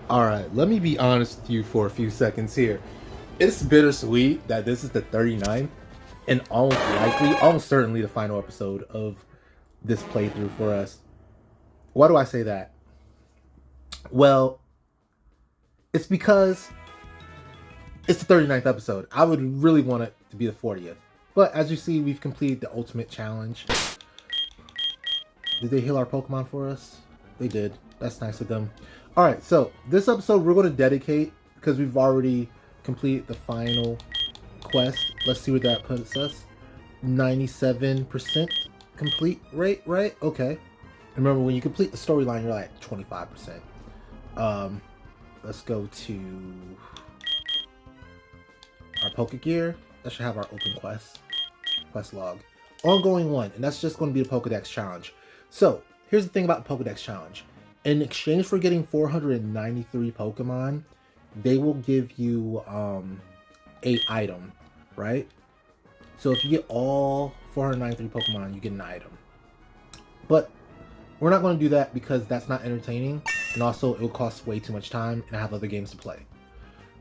Alright, let me be honest with you for a few seconds here. It's bittersweet that this is the 39th and almost certainly the final episode of this playthrough for us. Why do I say that? Well, it's because it's the 39th episode. I would really want it to be the 40th. But as you see, we've completed the ultimate challenge. Did they heal our Pokemon for us? They did. That's nice of them. Alright, so this episode we're going to dedicate, because we've already completed the final quest. Let's see what that puts us. 97% complete rate, right? Okay. Remember, when you complete the storyline, you're like 25%. Let's go to our Pokegear. That should have our open quest log. Ongoing 1, and that's just going to be the Pokedex challenge. So, here's the thing about the Pokedex challenge. In exchange for getting 493 Pokemon, they will give you a item, right? So if you get all 493 Pokemon, you get an item. But we're not going to do that because that's not entertaining, and also it will cost way too much time, and I have other games to play.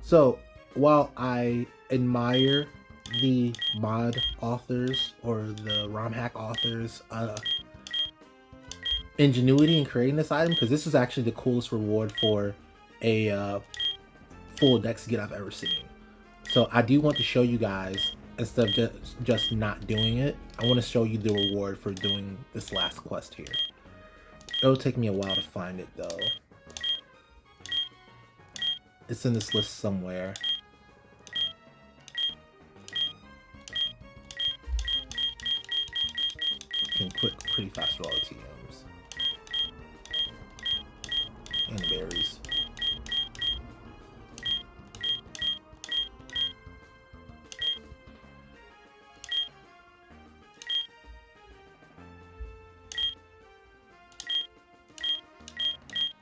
So while I admire the mod authors or the ROM hack authors' ingenuity in creating this item, because this is actually the coolest reward for a full dex get I've ever seen. So I do want to show you guys, instead of just not doing it, I want to show you the reward for doing this last quest here. It'll take me a while to find it though. It's in this list somewhere. You can click pretty fast with all the TMs. And the berries.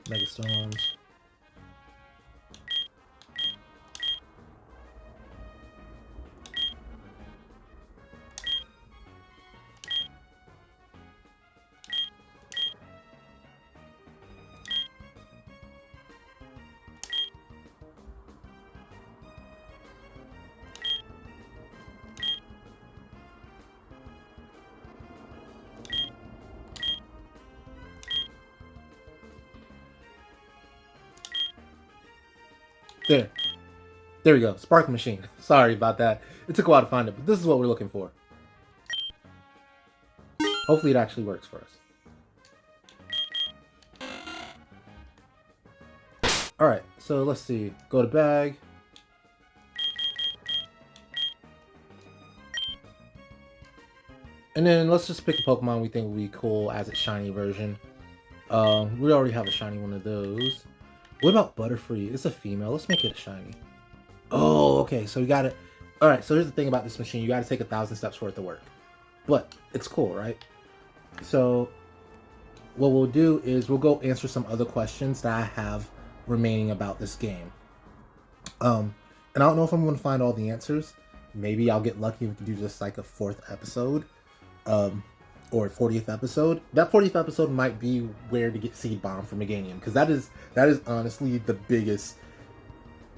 Mega Stones. There we go. Spark Machine. Sorry about that. It took a while to find it, but this is what we're looking for. Hopefully it actually works for us. Alright, so let's see. Go to bag. And then let's just pick a Pokemon we think would be cool as its shiny version. We already have a shiny one of those. What about Butterfree? It's a female. Let's make it a shiny. Oh, okay. So we got it. All right. So here's the thing about this machine. You got to take 1,000 steps for it to work. But it's cool, right? So what we'll do is we'll go answer some other questions that I have remaining about this game. And I don't know if I'm going to find all the answers. Maybe I'll get lucky if we can do just like a 4th episode. Or 40th episode. That 40th episode might be where to get Seed Bomb from Meganium, because that is honestly the biggest.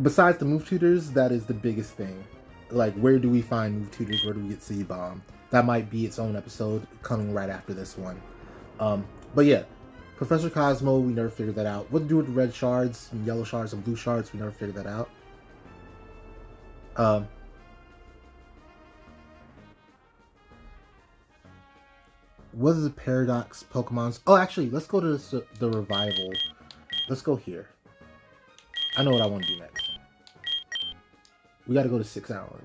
Besides the Move Tutors, that is the biggest thing. Like, where do we find Move Tutors? Where do we get Seed Bomb? That might be its own episode coming right after this one. But yeah, Professor Cozmo, we never figured that out. What to do with the Red Shards, and Yellow Shards, and Blue Shards, we never figured that out. What is the Paradox Pokemons? Oh, actually, let's go to the Revival. Let's go here. I know what I want to do next. We got to go to 6th Island.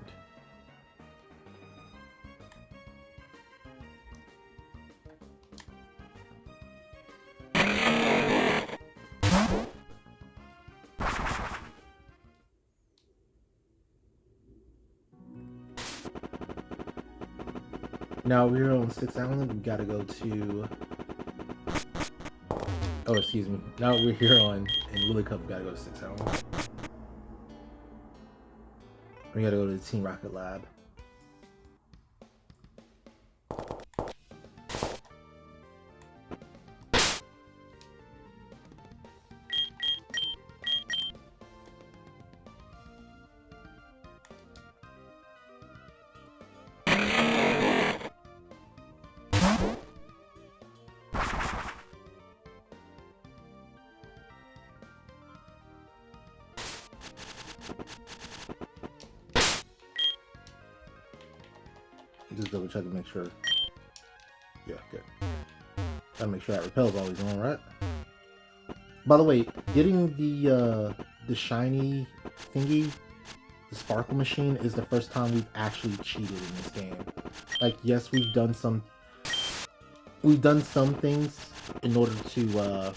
Now we're on 6th Island. We gotta go to. Oh, excuse me. Now we're here on in Lily Cup. We gotta go to 6th Island. We gotta go to the Team Rocket Lab. Just double check and make sure. Yeah, good. Gotta make sure that repel's always on, right? By the way, getting the shiny thingy, the sparkle machine, is the first time we've actually cheated in this game. Like, yes, we've done some things in order to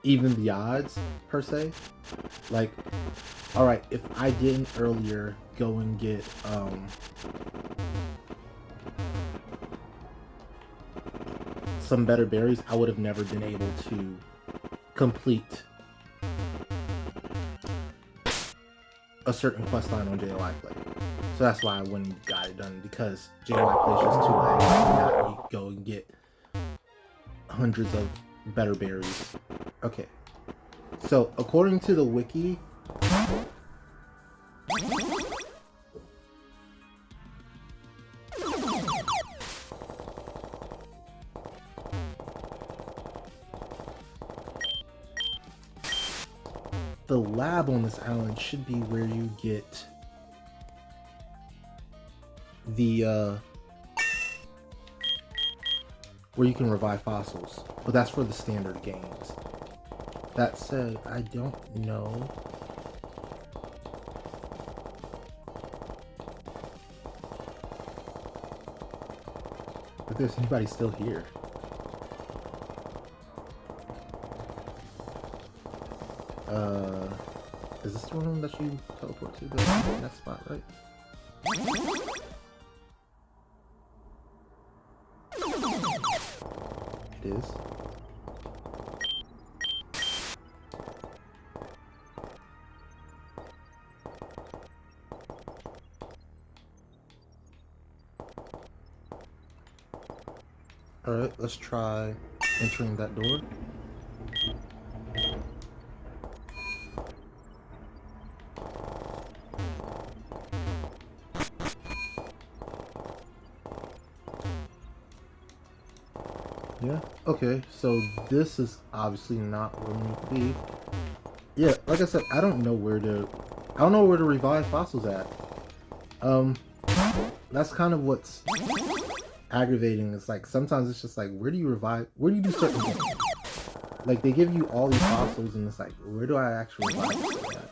even the odds, per se. Like, alright, if I didn't earlier go and get some better berries, I would have never been able to complete a certain quest line on JOI Play. So that's why I went and got it done, because JOI Play is just too late. Now you go and get hundreds of better berries. Okay. So according to the wiki, the lab on this island should be where you get the where you can revive fossils, but that's for the standard games. That said, I don't know if there's anybody still here. Is this the room that you teleport to? The next spot, right? It is. Alright, let's try entering that door. Yeah, okay, so this is obviously not where we need to be. Yeah, like I said, I don't know where to revive fossils at. That's kind of what's aggravating. It's like, sometimes it's just like, where do you do certain things? Like, they give you all these fossils and it's like, where do I actually revive them at?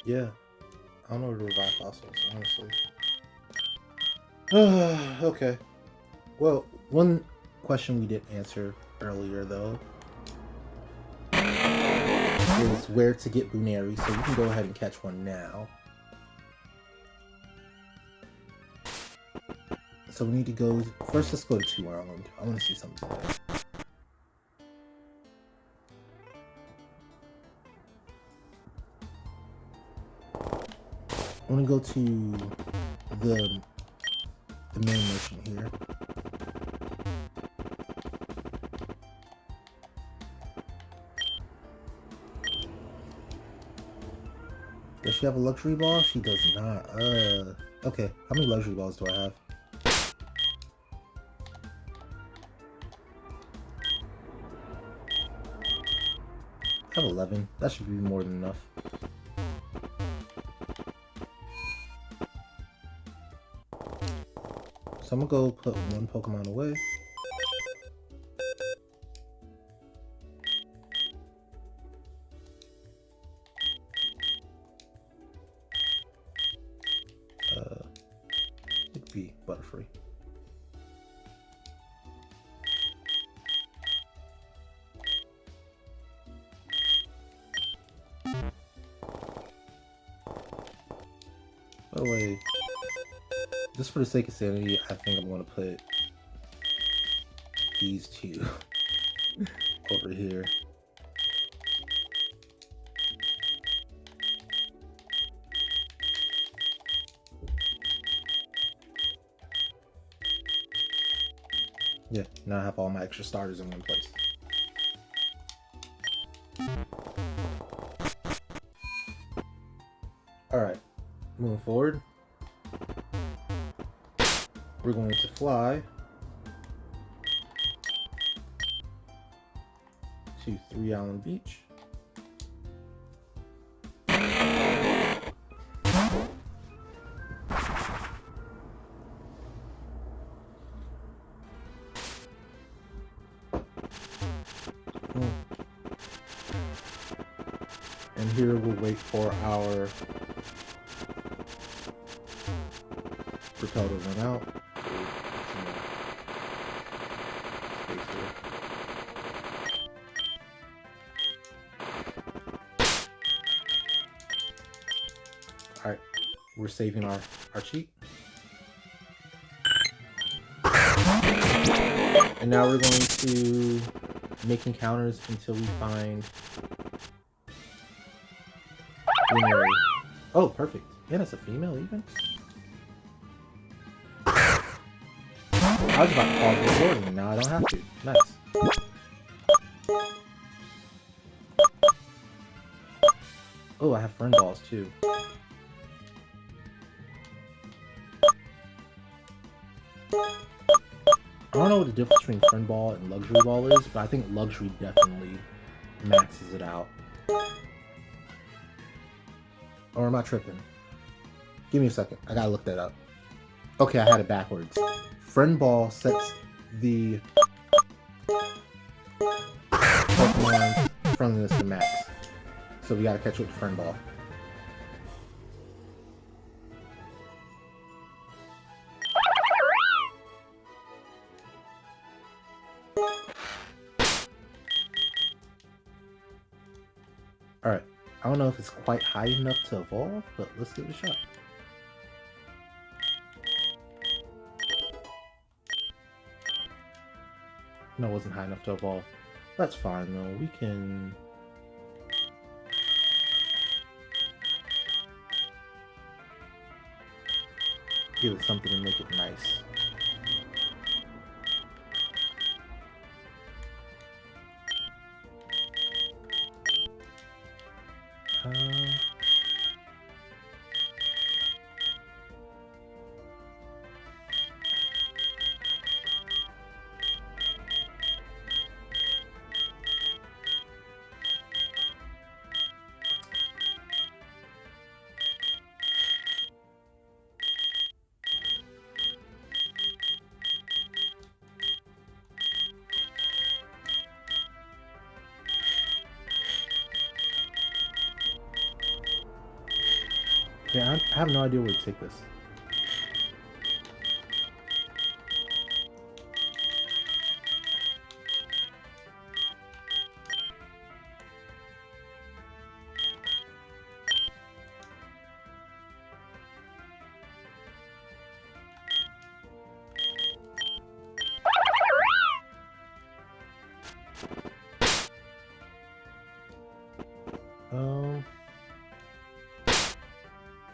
Yeah, I don't know where to revive fossils, honestly. Okay. Well, one question we didn't answer earlier, though, is where to get Buneri, so we can go ahead and catch one now. So we need to go... First, let's go to 2 Island. I want to see something there. I want to go to the main merchant here. Does she have a luxury ball? She does not. Okay. How many luxury balls do I have? I have 11. That should be more than enough. So I'm gonna go put one Pokemon away. be Butterfree. By the way, just for the sake of sanity, I think I'm going to put these two over here. Yeah, now I have all my extra starters in one place. Alright, moving forward, we're going to fly to 3 Island Beach. And here we'll wait for our propel to run out. Alright, we're saving our cheat. And now we're going to make encounters until we find Greenery. Oh, perfect. Yeah, that's a female even. I was about to pause recording and now I don't have to. Nice. Oh, I have friend balls too. I don't know what the difference between friend ball and luxury ball is, but I think luxury definitely maxes it out. Or am I tripping? Give me a second. I gotta look that up. Okay, I had it backwards. Friend ball sets the Pokemon's friendliness to max. So we gotta catch with the friend ball. Alright, I don't know if it's quite high enough to evolve, but let's give it a shot. No, it wasn't high enough to evolve. That's fine though, we can... give it something to make it nice. Yeah, I have no idea where to take this.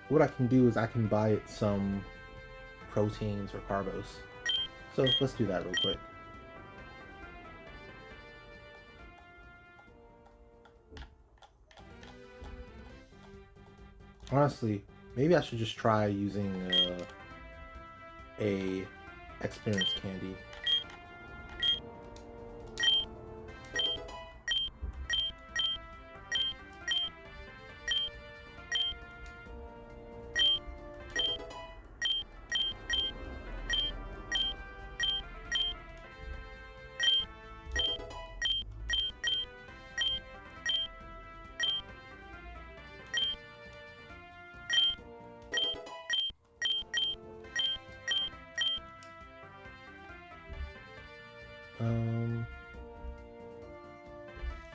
What I can do is I can buy it some proteins or carbos. So let's do that real quick. Honestly, maybe I should just try using a experience candy.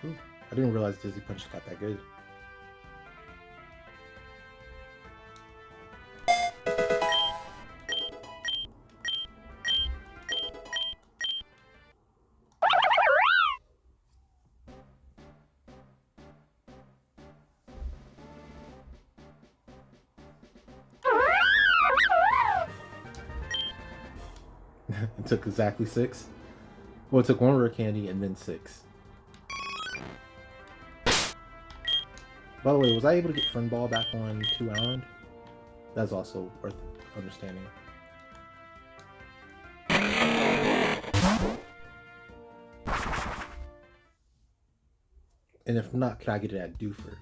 Ooh, I didn't realize Dizzy Punch got that good. It took exactly 6. Well, it took 1 rare candy and then 6. By the way, was I able to get Friend Ball back on 2 Island? That's also worth understanding. And if not, could I get it at Dewford?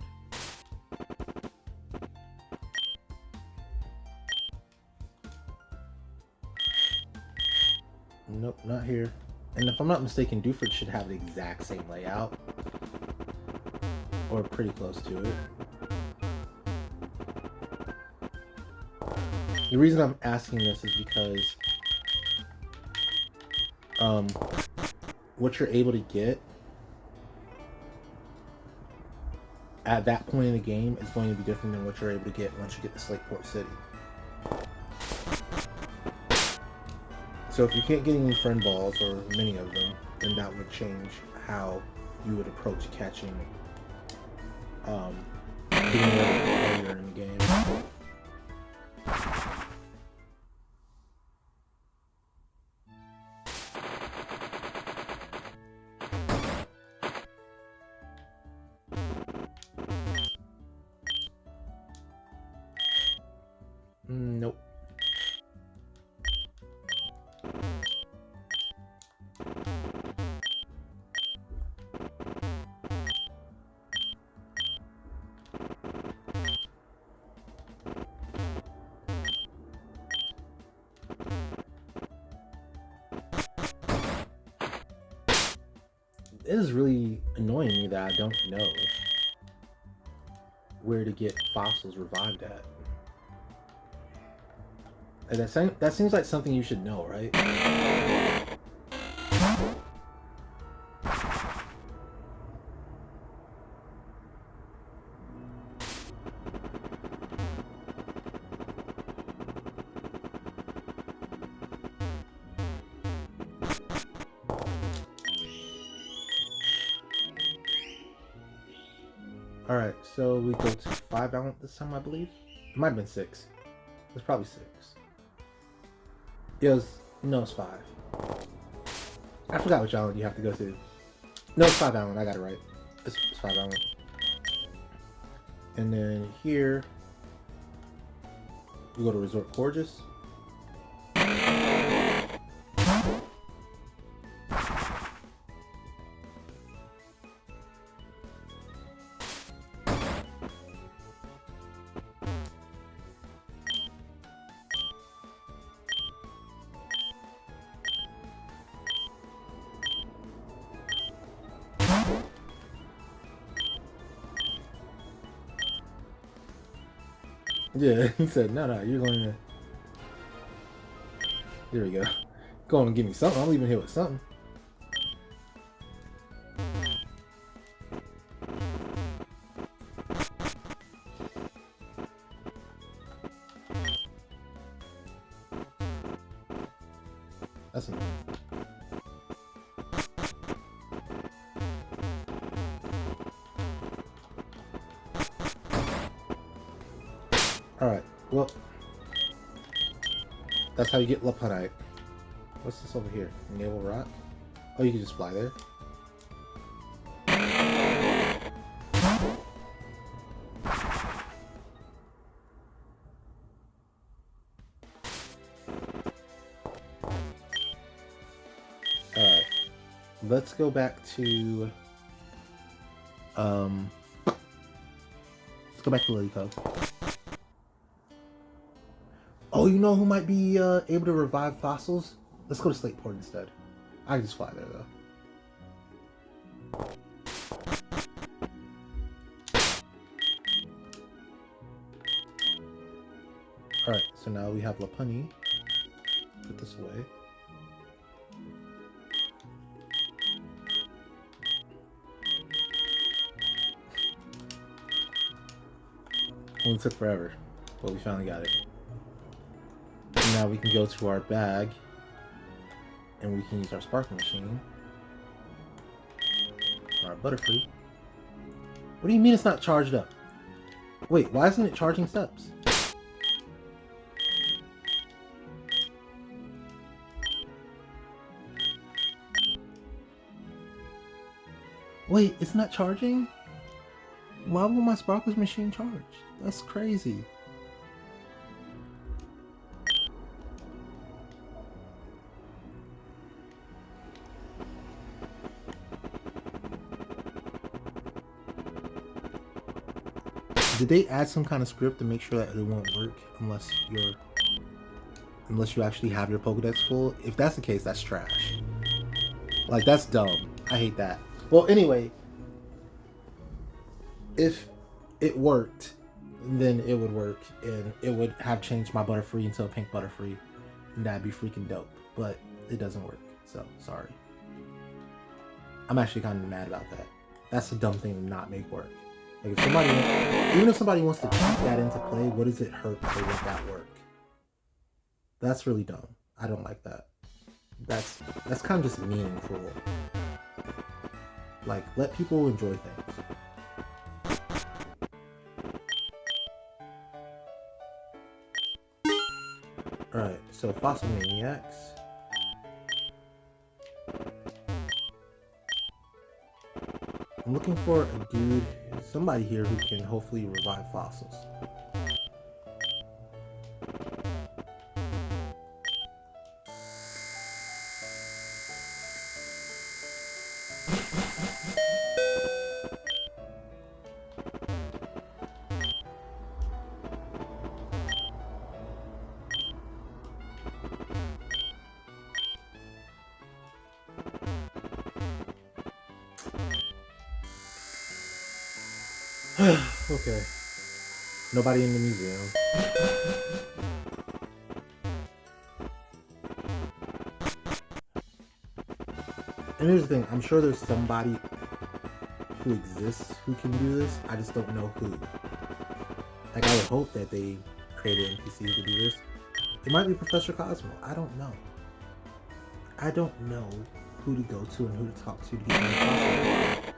Nope, not here. And if I'm not mistaken, Dewford should have the exact same layout. Or pretty close to it. The reason I'm asking this is because what you're able to get at that point in the game is going to be different than what you're able to get once you get to Slakeport City. So if you can't get any Friend Balls, or many of them, then that would change how you would approach catching being earlier in the game. Nope. It is really annoying me that I don't know where to get fossils revived at. And that seems like something you should know, right? Alright, so we go to 5 Island this time, I believe. It might have been 6. It was probably 6. No, it's 5. I forgot which island you have to go to. No, it's 5 Island, I got it right. It's 5 Island. And then here, we go to Resort Gorgeous. Yeah, he said, no, you're going to... There we go. Go on and give me something. I'm leaving here with something. That's enough. Alright, well, that's how you get Lapunite. What's this over here? Naval Rock? Oh, you can just fly there? Alright, let's go back to, let's go back to Lily Cove. Oh, you know who might be able to revive fossils? Let's go to Slakeport instead. I can just fly there, though. Alright, so now we have Lapunny. Put this away. Well, it took forever, but we finally got it. And now we can go to our bag, and we can use our sparkling machine. Or our Butterfree. What do you mean it's not charged up? Wait, why isn't it charging steps? Wait, it's not charging? Why will my sparkles machine charge? That's crazy. Did they add some kind of script to make sure that it won't work unless you actually have your Pokédex full? If that's the case, that's trash. Like, that's dumb. I hate that. Well, anyway, if it worked, then it would work, and it would have changed my Butterfree into a pink Butterfree, and that'd be freaking dope. But it doesn't work, so sorry. I'm actually kind of mad about that. That's a dumb thing to not make work. Like, if somebody, even if somebody wants to keep that into play, what does it hurt to make that work? That's really dumb. I don't like that. That's kind of just mean and cruel. Like, let people enjoy things. Alright, so Fossil Maniacs. I'm looking for a dude, somebody here who can hopefully revive fossils. Okay. Nobody in the museum. And here's the thing, I'm sure there's somebody who exists who can do this. I just don't know who. Like, I would hope that they created NPCs to do this. It might be Professor Cozmo. I don't know. I don't know who to go to and who to talk to get more possible.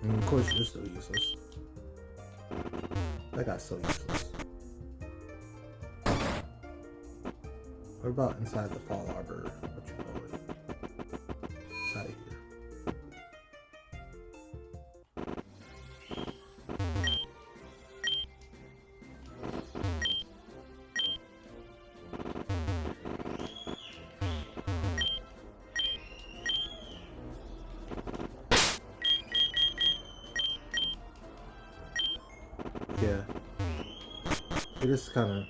And of course, you're so useless. That guy's so useless. What about inside the Fall Arbor? What you call it? Inside of here. Yeah. It is kind of...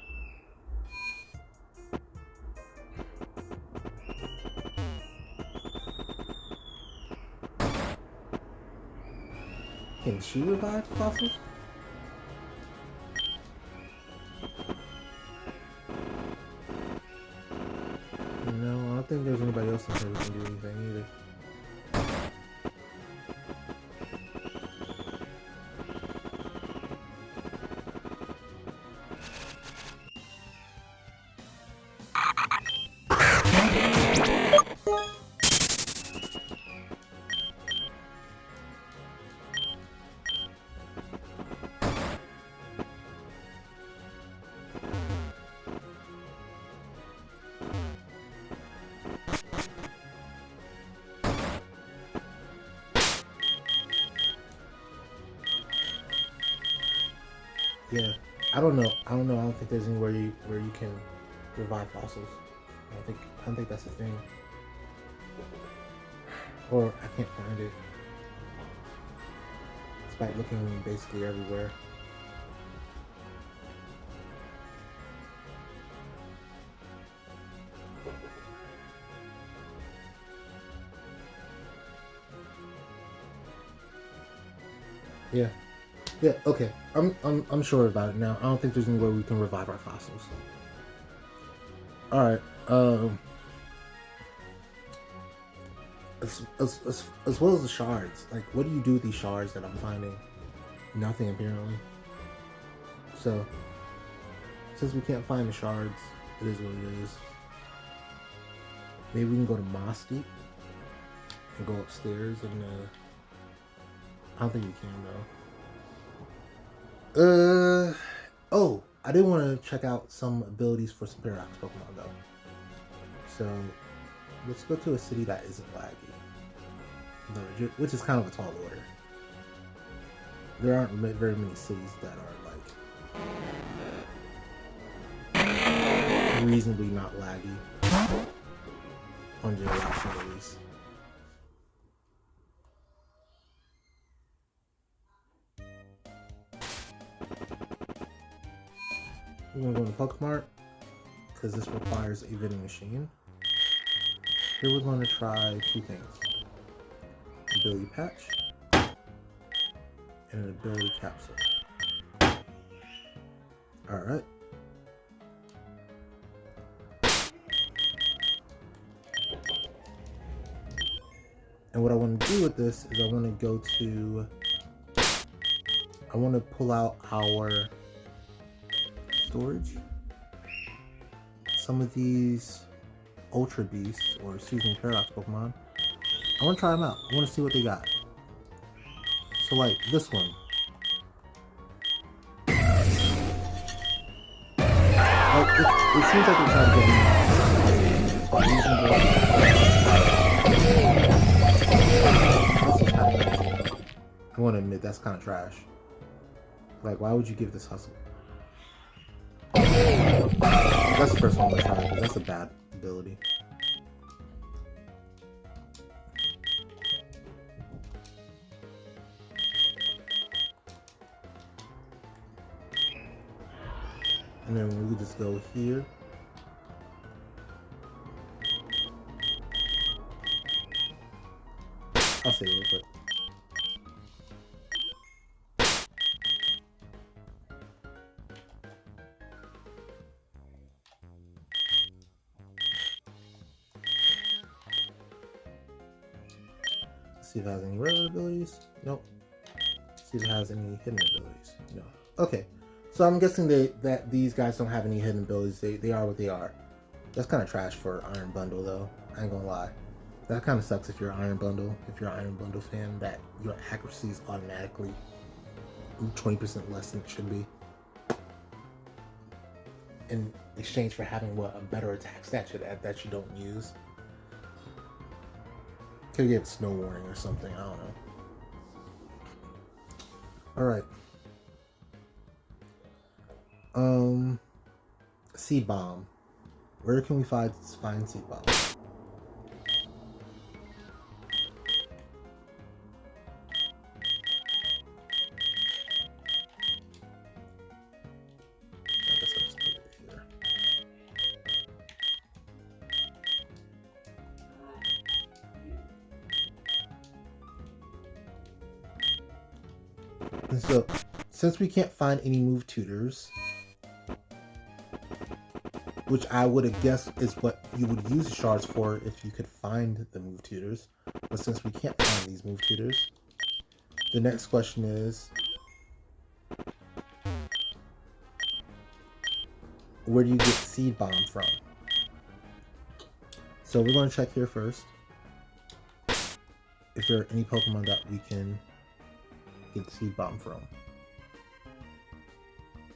Can she revive fossils? No, I don't think there's anybody else in here who can do anything either. Yeah, I don't know. I don't think there's anywhere where you can revive fossils. I don't think that's a thing. Or I can't find it. Despite looking basically everywhere. Yeah. Yeah, okay. I'm sure about it now. I don't think there's any way we can revive our fossils. Alright, as well as the shards, like, what do you do with these shards that I'm finding? Nothing, apparently. So, since we can't find the shards, it is what it is. Maybe we can go to Moss Deep and go upstairs and, I don't think we can, though. Oh, I did want to check out some abilities for some Paradox Pokemon, though. So, let's go to a city that isn't laggy. Which is kind of a tall order. There aren't very many cities that are, like, reasonably not laggy. On your option, at least. We're going to go to Pokemart, because this requires a vending machine. Here we're going to try two things. Ability Patch, and an Ability Capsule. Alright. And what I want to do with this is I want to go to... I want to pull out our storage. Some of these Ultra Beasts, or excuse me, Paradox Pokemon. I want to try them out. I want to see what they got. So, like, this one. Like, it seems like they're trying to get me reasonable. I want to admit, that's kind of trash. Like, why would you give this hustle? That's the first one I'm going to try, because that's a bad ability. And then we just go here. I'll save it real quick. See if it has any regular abilities. Nope. See if it has any hidden abilities. No. Okay. So I'm guessing that these guys don't have any hidden abilities. They are what they are. That's kind of trash for Iron Bundle, though. I ain't gonna lie. That kind of sucks if you're an Iron Bundle. If you're an Iron Bundle fan, that your accuracy is automatically 20% less than it should be. In exchange for having, what, a better attack stat that you don't use. Could give it snow warning or something. I don't know. Alright. Seed Bomb. Where can we find Seed Bomb? I guess I'll just put it here. And so, since we can't find any Move Tutors, which I would have guessed is what you would use the shards for if you could find the Move Tutors, but since we can't find these Move Tutors, the next question is, where do you get Seed Bomb from? So we're going to check here first if there are any Pokemon that we can get Seed Bomb from.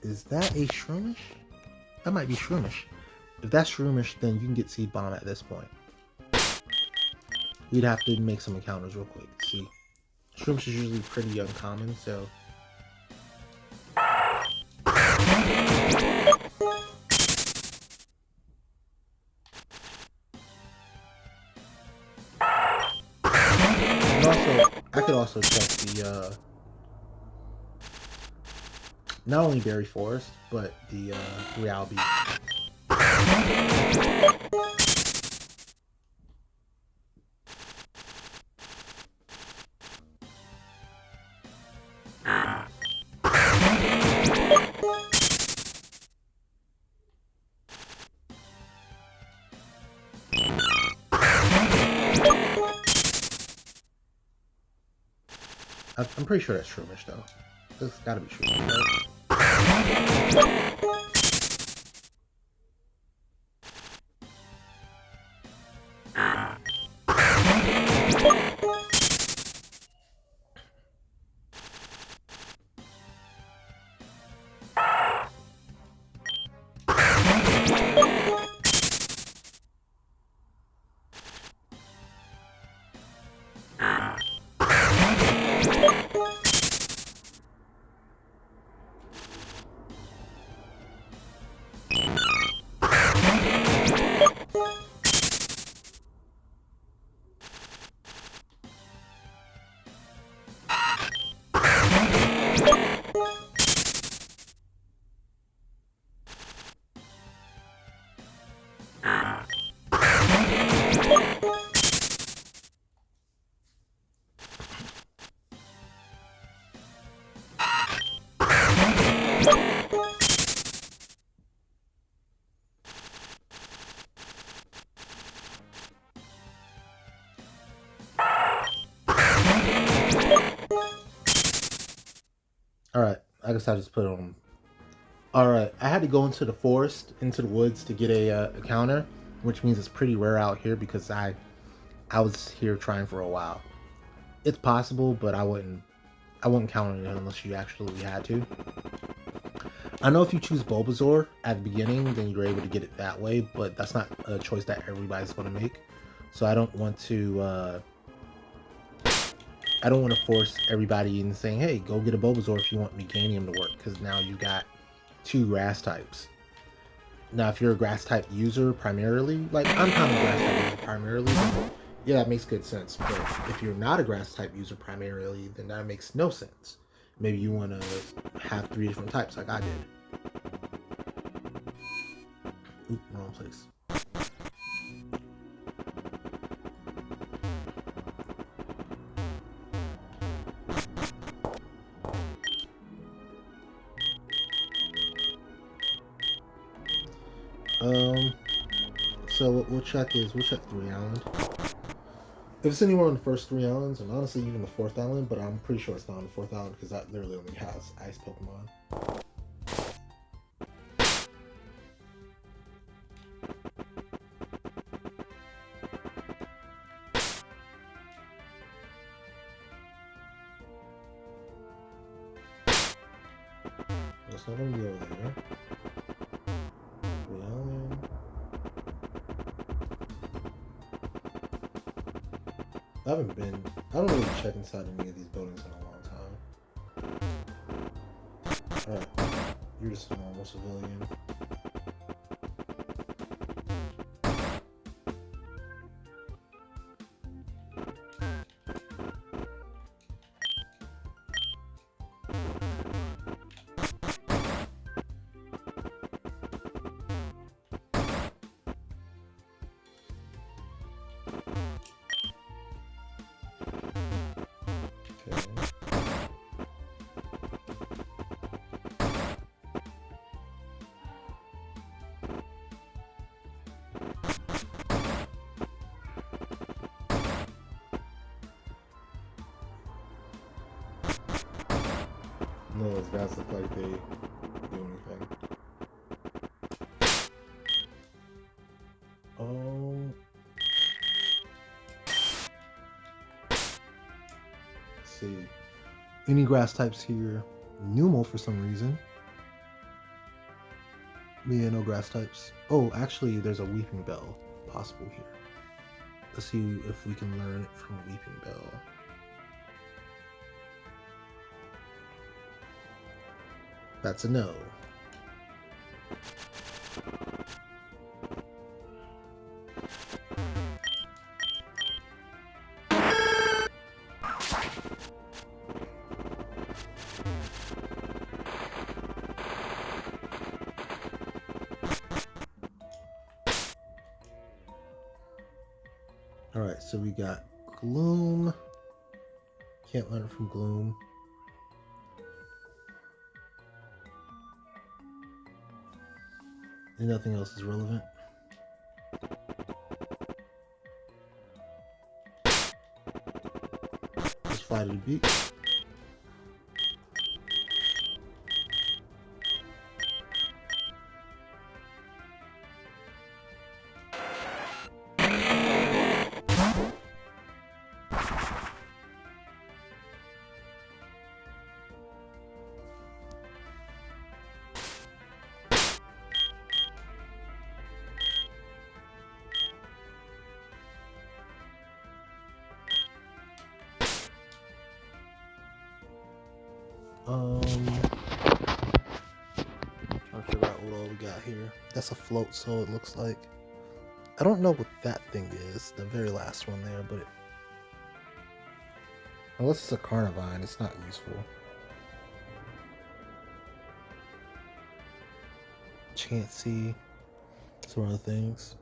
Is that a Shroomish? That might be Shroomish. If that's Shroomish, then you can get Seed Bomb at this point. We'd have to make some encounters real quick. See, Shroomish is usually pretty uncommon, so. also check the not only berry forest but the real beach. I'm pretty sure that's shroomish though. It's gotta be shroomish, right? Alright, I guess I just put it on. Alright, I had to go into the forest, into the woods to get a counter, which means it's pretty rare out here because I was here trying for a while. It's possible, but I wouldn't count on it unless you actually had to. I know if you choose Bulbasaur at the beginning, then you're able to get it that way, but that's not a choice that everybody's going to make. So I don't want to force everybody into saying, hey, go get a Bulbasaur if you want Meganium to work, because now you got 2 grass types. Now, if you're a grass type user primarily, like I'm kind of a grass type user primarily, yeah, that makes good sense. But if you're not a grass type user primarily, then that makes no sense. Maybe you want to have 3 different types like I did. Oop, wrong place. So what we'll check 3 Island. If it's anywhere on the first 3 islands, and honestly even the 4th island, but I'm pretty sure it's not on the 4th island because that literally only has ice Pokemon. It's not gonna be over there. 3 island. I don't really check inside any of these buildings in a long time. Alright, you're just a normal civilian. No, those guys look like they do anything. Let's see. Any grass types here? Numal for some reason. Yeah, no grass types. Oh, actually, there's a Weeping Bell possible here. Let's see if we can learn it from Weeping Bell. That's a no. Alright, so we got Gloom. Can't learn from Gloom. And nothing else is relevant. Let's fly to the beach. Trying to figure out what all we got here. That's a float, so it looks like. I don't know what that thing is, the very last one there, but unless it's a Carnivine, it's not useful. Chansey, some other things.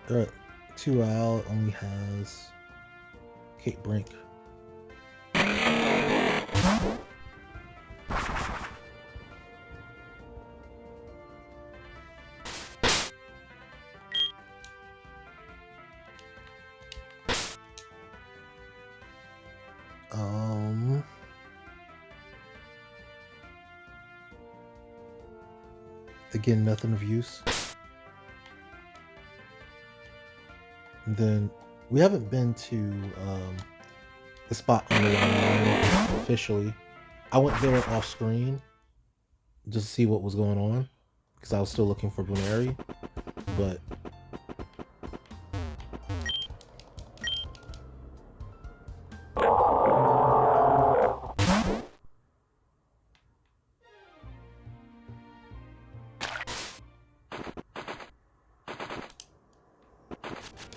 Alright, 2 Owl only has Kate Brink. Again, nothing of use. And then we haven't been to the spot on the line officially. I went there off screen just to see what was going on because I was still looking for Bunari, but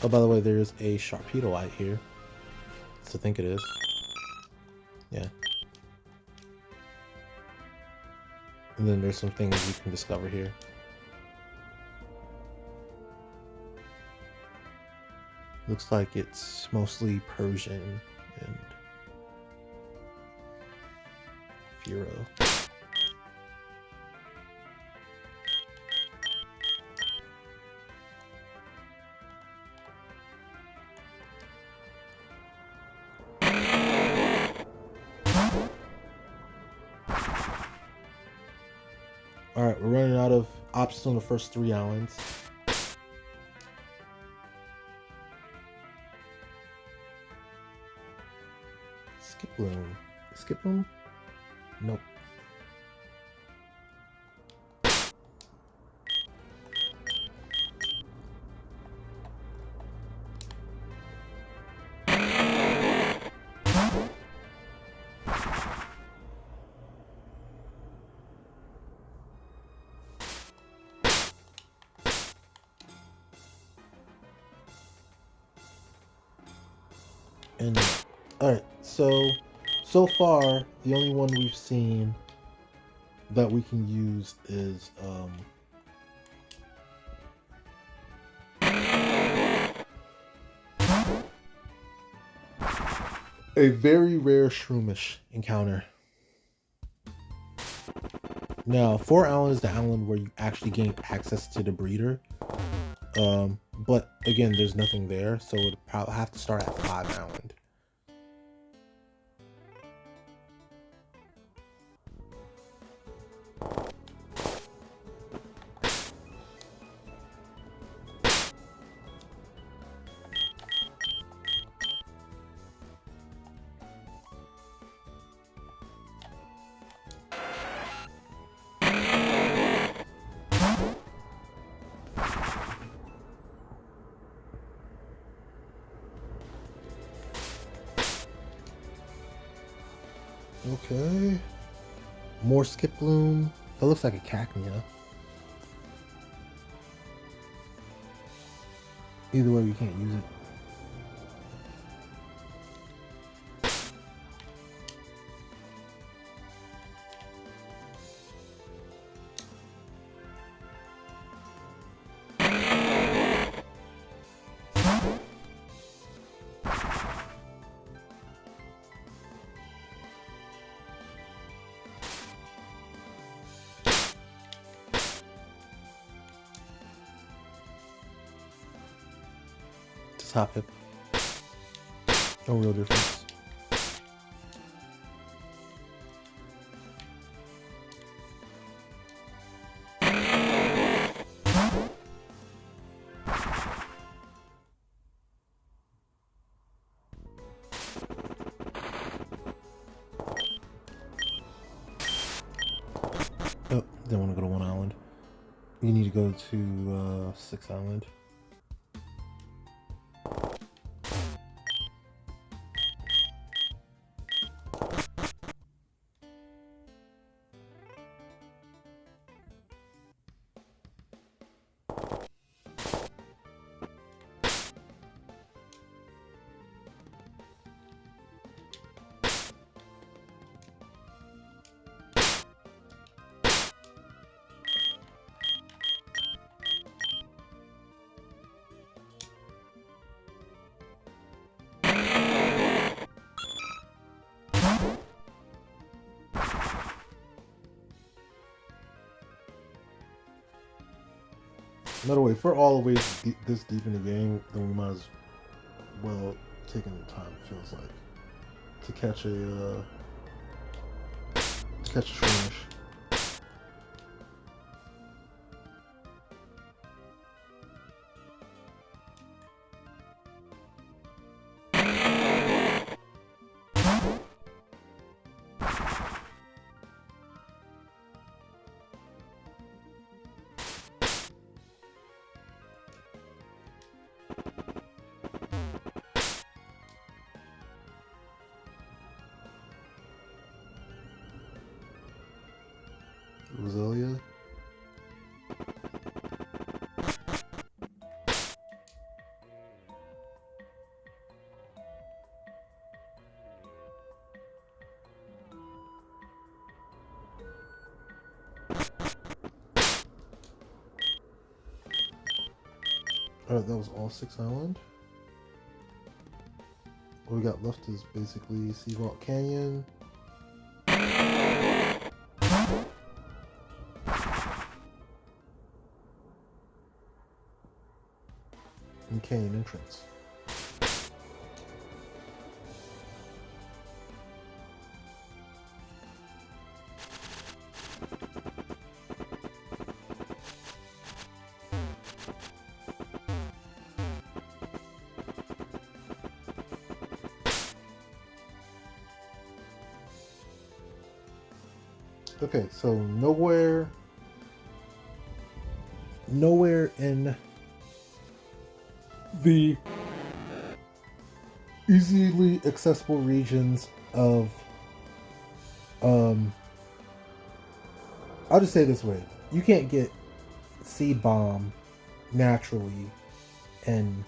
oh, by the way, there is a Sharpedoite here. So I think it is. Yeah. And then there's some things you can discover here. Looks like it's mostly Persian and Furo. Alright, we're running out of options on the first 3 islands. Skip Bloom. Skip Bloom? Nope. And alright, so far the only one we've seen that we can use is a very rare Shroomish encounter. Now, 4 Island is the island where you actually gain access to the breeder. But again, there's nothing there, so we'd probably have to start at 5 Island. Okay. More Skip Bloom. That looks like a Cacnea. Either way, we can't use it. top hip. No real difference. Oh, didn't want to go to 1 island. You need to go to 6 island. By the way, if we're all the way this deep in the game, then we might as well take the time, it feels like, to catch a shroomish. Roselia. Alright, that was all 6 island. What we got left is basically Sea Vault Canyon. And Canyon entrance. Okay, so nowhere in the easily accessible regions of I'll just say it this way. You can't get Seed Bomb naturally in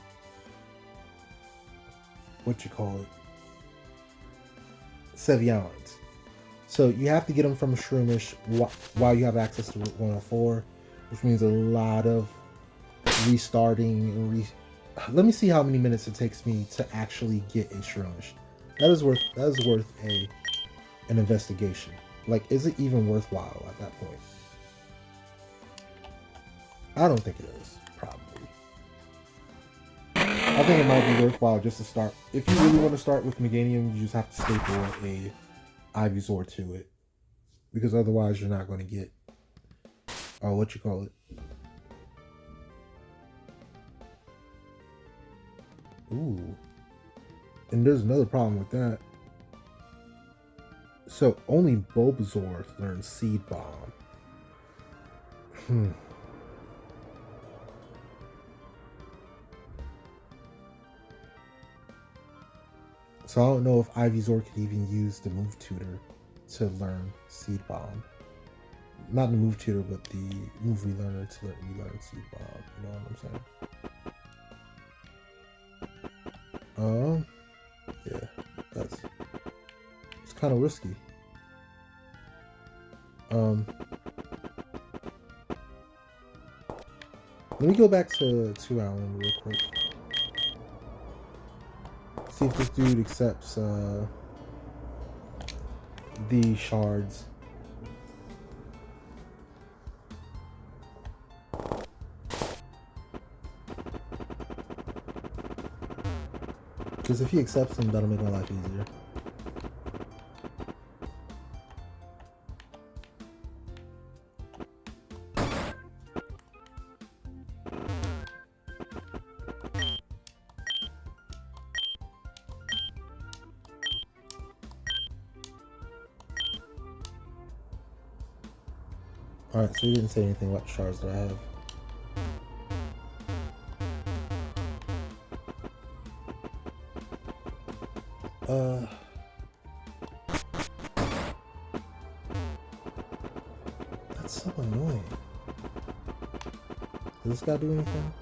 Sevii Islands. So you have to get them from Shroomish while you have access to Route 104, which means a lot of restarting and let me see how many minutes it takes me to actually get a Shroomish. That is worth an investigation. Like, is it even worthwhile at that point? I don't think it is, probably. I think it might be worthwhile just to start. If you really want to start with Meganium, you just have to staple a Ivysaur to it, because otherwise you're not going to get Ooh, and there's another problem with that. So only Bulbasaur learns Seed Bomb. So I don't know if Ivysaur could even use the Move Tutor to learn Seed Bomb. Not the Move Tutor, but the Move Relearner to relearn Seed Bomb. You know what I'm saying? Yeah, it's kind of risky. Let me go back to 2 Island real quick. See if this dude accepts the shards. Because if he accepts them, that'll make my life easier. Alright, so you didn't say anything about the shards that I have. That's so annoying. Does this guy do anything?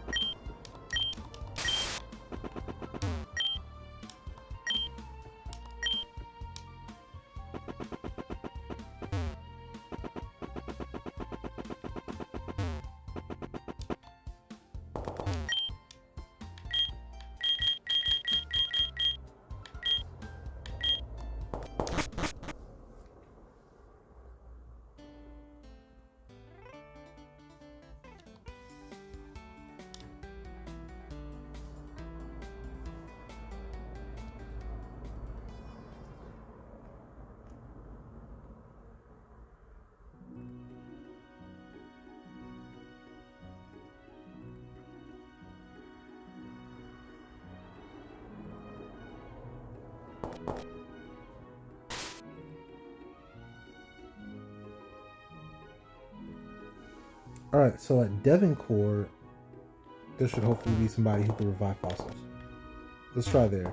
Alright, so at Devoncourt, there should hopefully be somebody who can revive fossils. Let's try there.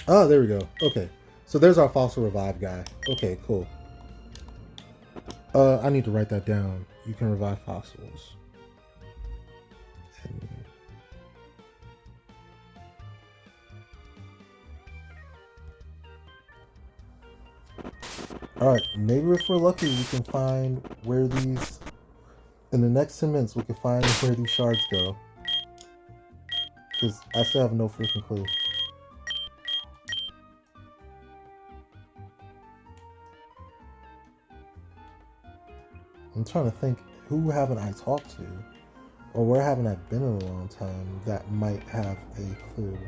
Oh, there we go. Okay. So there's our fossil revive guy. Okay, cool. I need to write that down. You can revive fossils. Alright, maybe if we're lucky we can find where these... In the next 10 minutes we can find where these shards go. Because I still have no freaking clue. I'm trying to think, who haven't I talked to? Or where haven't I been in a long time that might have a clue?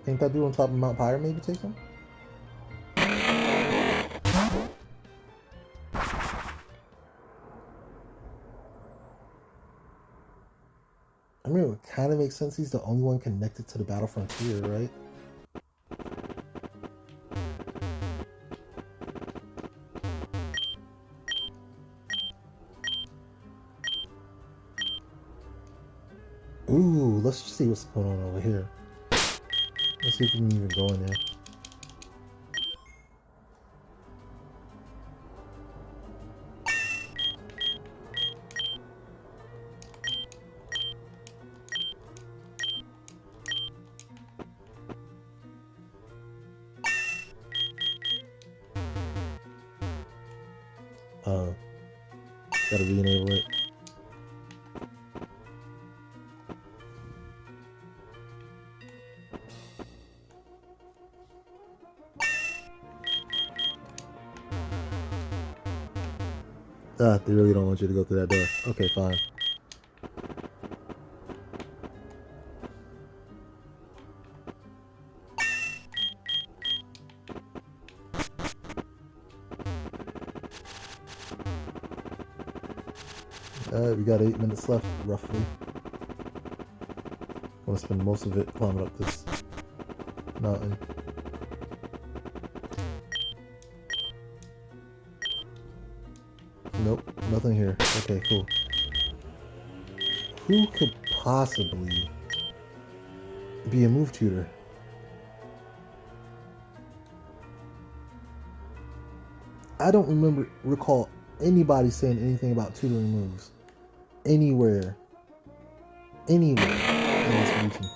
Think that dude on top of Mount Pyre maybe take him? I mean, it would kind of make sense. He's the only one connected to the battle frontier, right? Ooh, let's see what's going on over here. Let's see if we can even go in there. Gotta re-enable it. They really don't want you to go through that door. Okay, fine. Alright, we got 8 minutes left, roughly. I'm gonna spend most of it climbing up this mountain. Nope, nothing here. Okay, cool. Who could possibly be a move tutor? I don't recall anybody saying anything about tutoring moves. Anywhere in this region.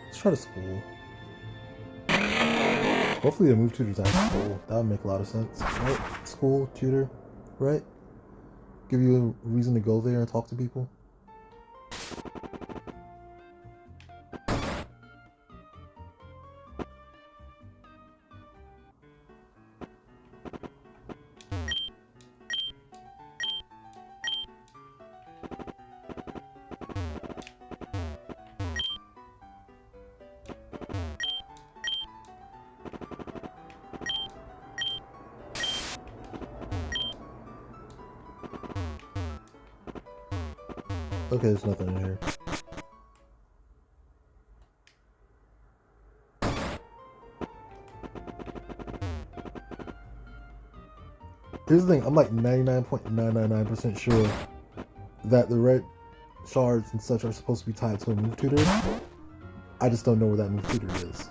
Let's try to school. Hopefully the move tutor's at school. That would make a lot of sense, right? School, tutor, right? Give you a reason to go there and talk to people. Okay, there's nothing in here. Here's the thing, I'm like 99.999% sure that the Red Shards and such are supposed to be tied to a move tutor. I just don't know where that move tutor is.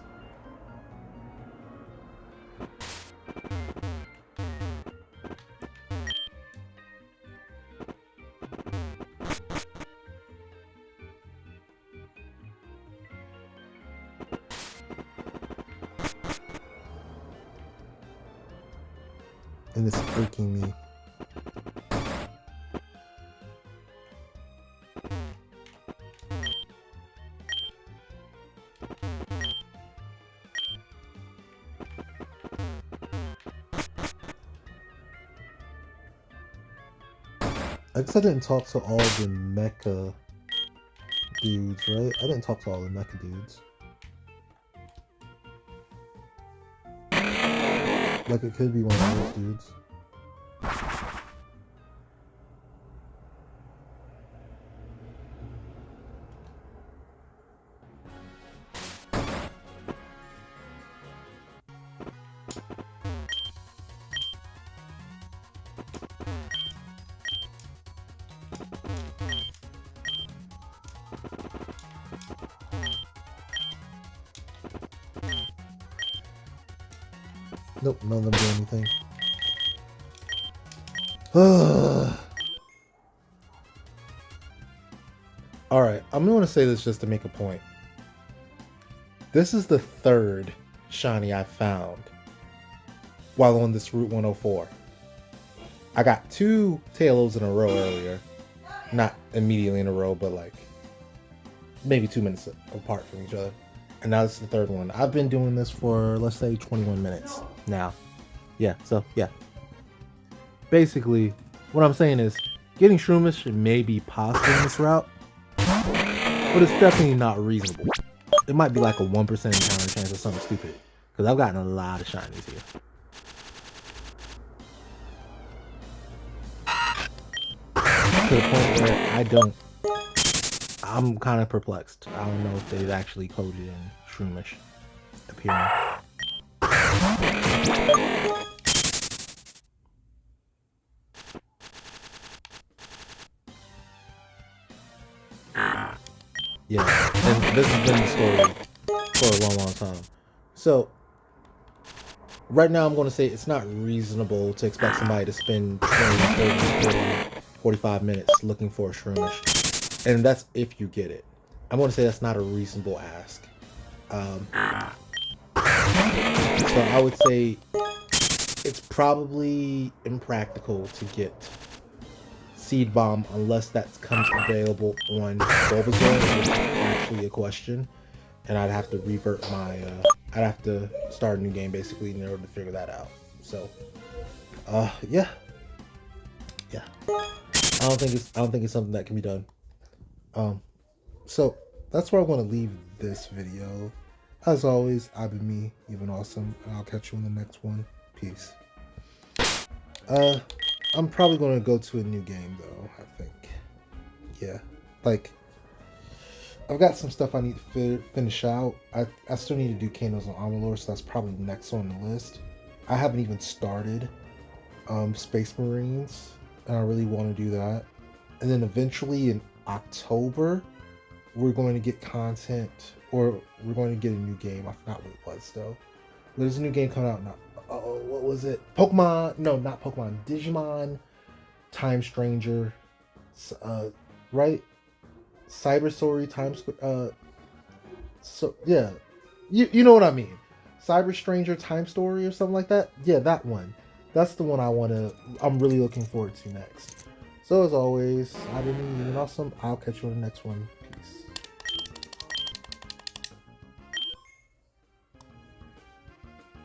And it's freaking me. I guess I didn't talk to all the mecha dudes, right? I didn't talk to all the mecha dudes. Like it could be one of those dudes. Nope, none of them do anything. Alright, I'm going to say this just to make a point. This is the third shiny I found while on this Route 104. I got 2 Talos in a row earlier. Not immediately in a row, but like maybe 2 minutes apart from each other. And now this is the third one. I've been doing this for, let's say, 21 minutes now. Yeah, so, yeah. Basically, what I'm saying is, getting Shroomish may be possible in this route, but it's definitely not reasonable. It might be like a 1% encounter chance or something stupid, because I've gotten a lot of shinies here. To the point where I'm kind of perplexed. I don't know if they've actually coded in Shroomish appearing. Yeah, and this has been the story for a long, long time. So, right now I'm going to say it's not reasonable to expect somebody to spend 20, 30, 40, 45 minutes looking for a Shroomish. And that's if you get it. I'm going to say that's not a reasonable ask. So I would say it's probably impractical to get Seed Bomb unless that comes available on Bulbasaur, which is actually a question. And I'd have to revert my, I'd have to start a new game basically in order to figure that out. So, yeah. I don't think it's something that can be done. So that's where I want to leave this video. As always, I've been me, you've been awesome, and I'll catch you in the next one. Peace. I'm probably going to go to a new game though, I think. Yeah. Like, I've got some stuff I need to finish out. I still need to do Kanos and Amalur, so that's probably next on the list. I haven't even started Space Marines, and I really want to do that. And then eventually in October, we're going to get content, or we're going to get a new game. I forgot what it was though. There's a new game coming out now. Oh, what was it? Pokemon? No, not Pokemon. Digimon, Time Stranger, right? Cyber Story, so yeah, you know what I mean. Cyber Stranger Time Story or something like that. Yeah, that one. That's the one I'm really looking forward to next. So as always, I've been awesome. I'll catch you on the next one.